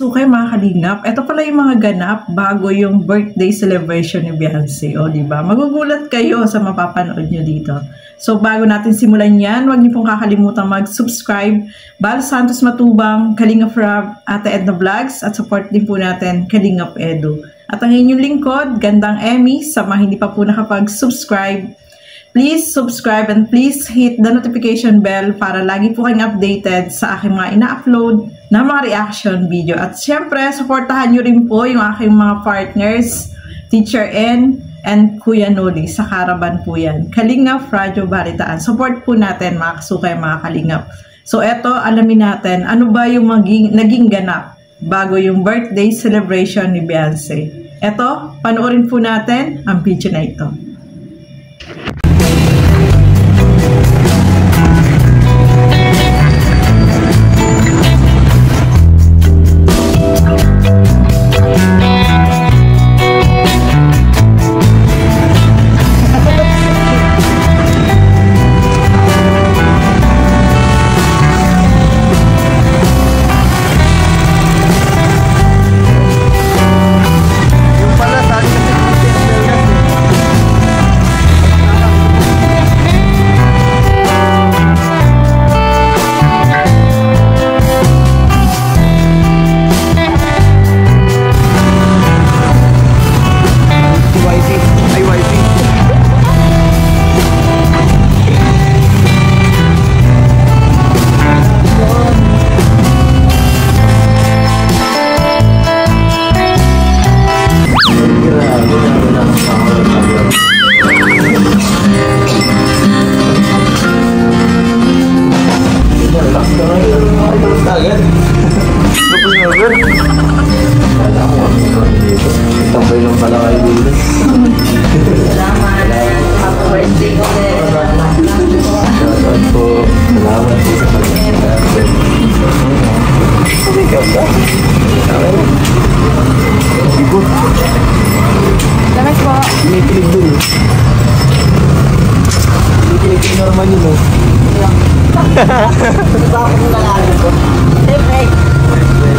So kayo mga kalingap, ito pala yung mga ganap bago yung birthday celebration ni Beyonce. O diba? Magugulat kayo sa mapapanood nyo dito. So bago natin simulan yan, huwag niyo pong kakalimutan mag-subscribe. Bal Santos Matubang, Kalingap Rab, Ate Edna Vlogs, at support din po natin Kalingap Edu. At ang inyong lingkod, Gandang Emmy, sa mga hindi pa po nakapag-subscribe, please subscribe and please hit the notification bell para lagi po kayong updated sa aking mga ina-upload na mga reaction video. At syempre, supportahan nyo rin po yung aking mga partners, Teacher N and Kuya Noli, sa Caravan po yan. Kalingap Radyo Baritaan. Support po natin mga kasukay, mga Kalingap. So eto, alamin natin, ano ba yung naging ganap bago yung birthday celebration ni Beyonce. Eto, panoorin po natin ang video na ito.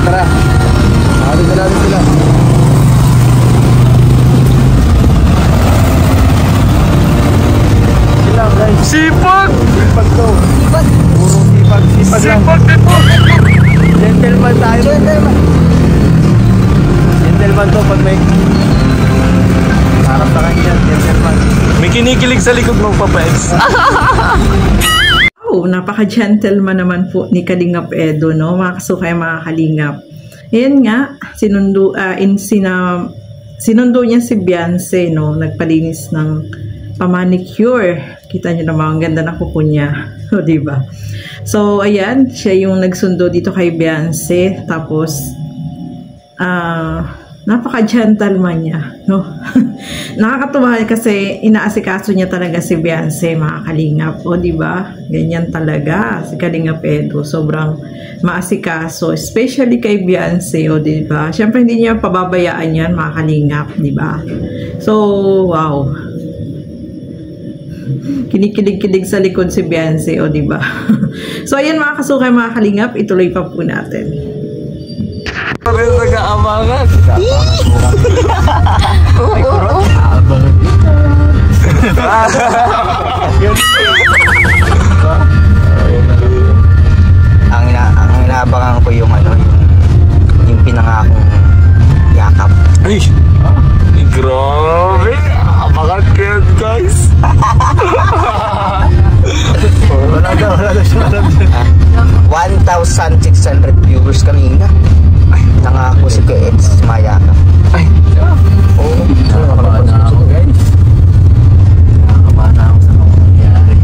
Tara, nakali na natin sila. Sila guys. Sipag! Sipag to. Sipag. Purong sipag. Sipag lang. Sipag dito. Gentleman tayo. Gentleman. Gentleman to pag may harap sa kanya. Gentleman. May kinikilig sa likod ng papels. Oh, napaka-gentleman naman po ni Kalingap Edu, no? Mga kasukay, mga Kalingap. Ayan nga, sinundo niya si Beyonce, no? Nagpalinis ng pamanicure. Kita niyo naman, ang ganda na kuko niya. O, diba? So, ayan, siya yung nagsundo dito kay Beyonce. Tapos, napaka-gentleman niya, no? Nakakatuwa kasi inaasikaso niya talaga si Beyonce, mga Kalingap. O, diba? Ganyan talaga si Kalingap Edu. Sobrang maasikaso, especially kay Beyonce, o, diba? Siyempre, hindi niya pababayaan yan, mga Kalingap, diba? So, wow. Kinikilig-kilig sa likod si Beyonce, o, diba? So, ayan, mga kasukay, mga Kalingap, ituloy pa po natin. Rin nag-aamangan. Ang inaabangan ko yung yung pinangakong yakap. Ay, grabe. Abangan kayo guys. Wala daw siya. 1,600 viewers kanina. Ay, nangako si Keds mayakap. Ay, oo. Nakakaba na ako guys. Nakakaba na ako sa mga nangyari.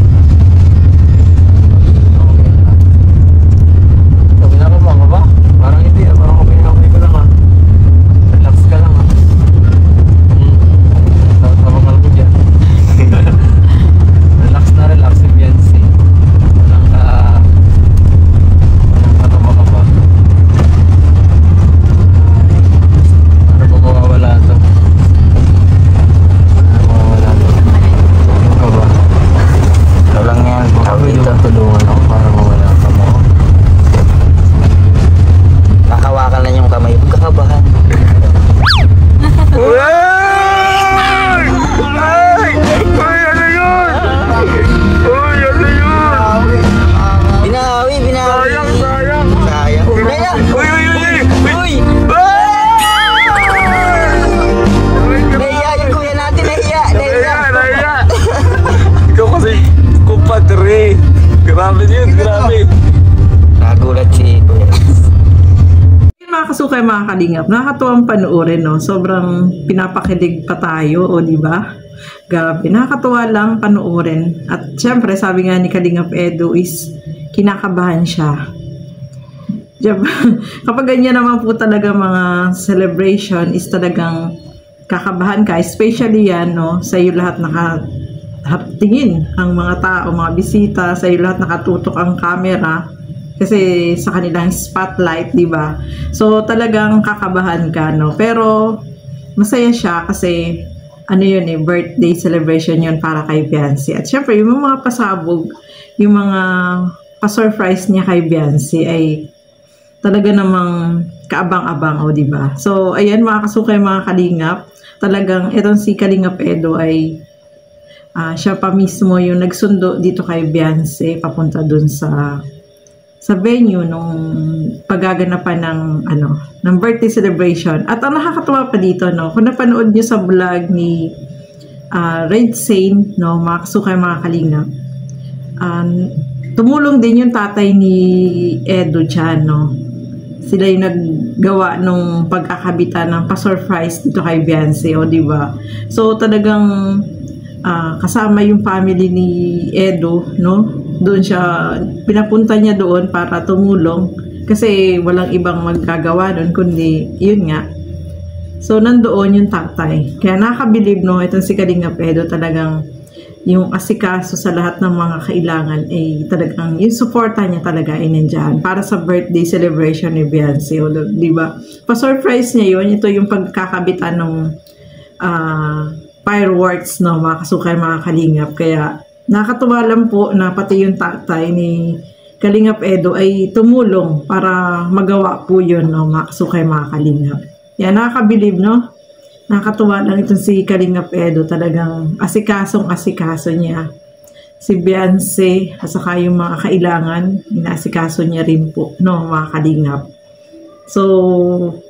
Grabe yun, grabe. Nagulat si Kuya. Mga kasukay, mga kalingap, nakakatuwang panoorin, no? Sobrang pinapakilig pa tayo, o di ba? Grabe, nakakatuwa lang panoorin. At syempre, sabi nga ni Kalingap Edo is kinakabahan siya. Diba? Kapag ganyan naman po talaga mga celebration is talagang kakabahan ka, especially yan, no? Sa iyo lahat nakatingin ang mga tao, mga bisita, sa iyo lahat nakatutok ang camera. Kasi sa kanilang spotlight, di ba? So, talagang kakabahan ka, no? Pero, masaya siya kasi, ano yun eh, birthday celebration yun para kay Beyonce. At syempre, yung mga pasabog, yung mga pa-surprise niya kay Beyonce ay talaga namang kaabang-abang, o di ba? So, ayan mga kasukay, mga kalingap, talagang itong si Kalingap Edo ay siya pa mismo yung nagsundo dito kay Beyonce, papunta dun sa venue nung paggaganapan ng birthday celebration. At ang nakakatuwa pa dito, no, kung napanood niyo sa vlog ni Red Saint, no, mga kasukay, mga kalingap, tumulong din yung tatay ni Edo dyan, no. Sila yung naggawa nung pagkakabitan ng pa-surprise dito kay Beyonce, o diba? So talagang kasama yung family ni Edo, no? Doon siya, pinapunta niya doon para tumulong kasi walang ibang magagawa doon kundi yun nga. So nandoon yung tatay. Kaya nakakabilib, no, itong si Kalingap Edo, talagang yung asikaso sa lahat ng mga kailangan ay talagang yung suporta niya talaga ay nandiyan para sa birthday celebration ni Beyonce, di ba? Pa-surprise niya yun. Ito yung pagkakabitan ng fireworks, no, mga kasukay, mga kalingap. Kaya nakakatuwa lang po na pati yung tatay ni Kalingap Edo ay tumulong para magawa po yun, no, mga kasukay, mga kalingap. Yan, nakakabilib, no? Nakakatuwa lang itong si Kalingap Edo, talagang asikasong-asikaso niya si Beyonce at saka yung mga kailangan, inaasikaso niya rin po, no, mga kalingap. So,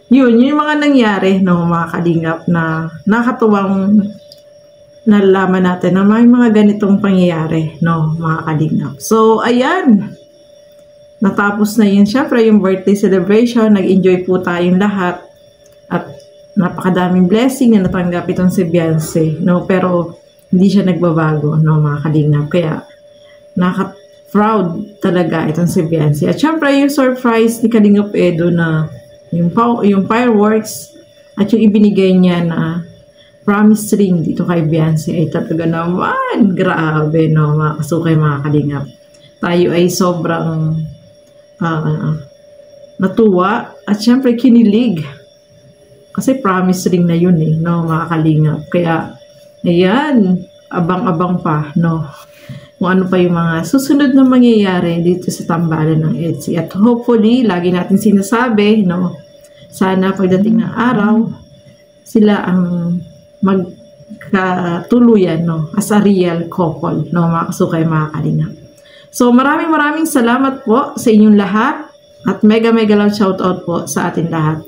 yun yung mga nangyari, no, mga kalingap, na nakakatuwang nalalaman natin na may mga ganitong pangyayari, no, mga kalingap. So, ayan. Natapos na yun. Siyempre, yung birthday celebration, nag-enjoy po tayong lahat. At napakadaming blessing na natanggap itong si Beyonce, no, pero hindi siya nagbabago, no, mga kalingap. Kaya, proud talaga itong si Beyonce. At siyempre, yung surprise ni Kalingap Edo na yung fireworks at yung ibinigay niya na promise ring dito kay Beyonce ay talaga naman grabe, no, mga kasukay, mga kalingap. Tayo ay sobrang natuwa at syempre kinilig kasi promise ring na yun eh, no, mga kalingap. Kaya ayan, abang-abang pa, no, kung ano pa yung mga susunod na mangyayari dito sa tambalan ng EDSI. At hopefully, lagi natin sinasabi, no, sana pagdating ng araw sila ang magkatuluyan, no, as a real couple, no, mga kasukay, mga kalingap. So maraming salamat po sa inyong lahat at mega love shoutout po sa atin lahat.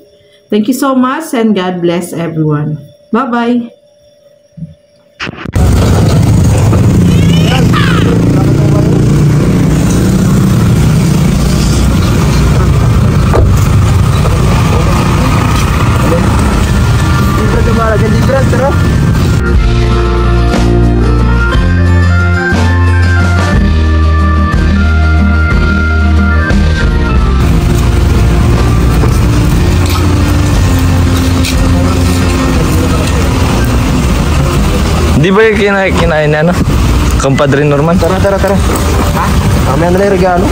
Thank you so much and God bless everyone. Bye-bye! Di ba yung kinain na, ano? Kumpadre Norman? Tara. Ha? Kami na lang regalo.